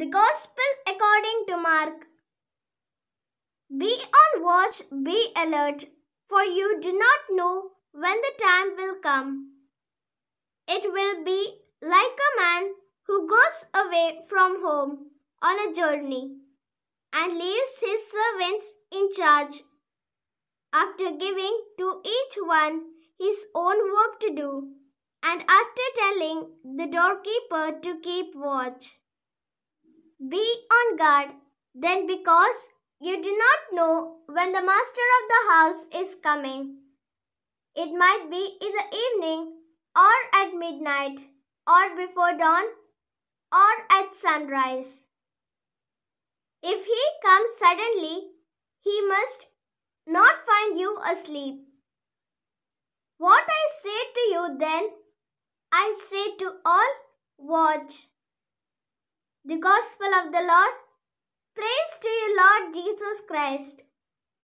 The Gospel according to Mark. Be on watch, be alert, for you do not know when the time will come. It will be like a man who goes away from home on a journey and leaves his servants in charge after giving to each one his own work to do and after telling the doorkeeper to keep watch. Be on guard then, because you do not know when the master of the house is coming. It might be in the evening, or at midnight, or before dawn, or at sunrise. If he comes suddenly, he must not find you asleep. What I say to you then, I say to all, watch. The Gospel of the Lord. Praise to you, Lord Jesus Christ.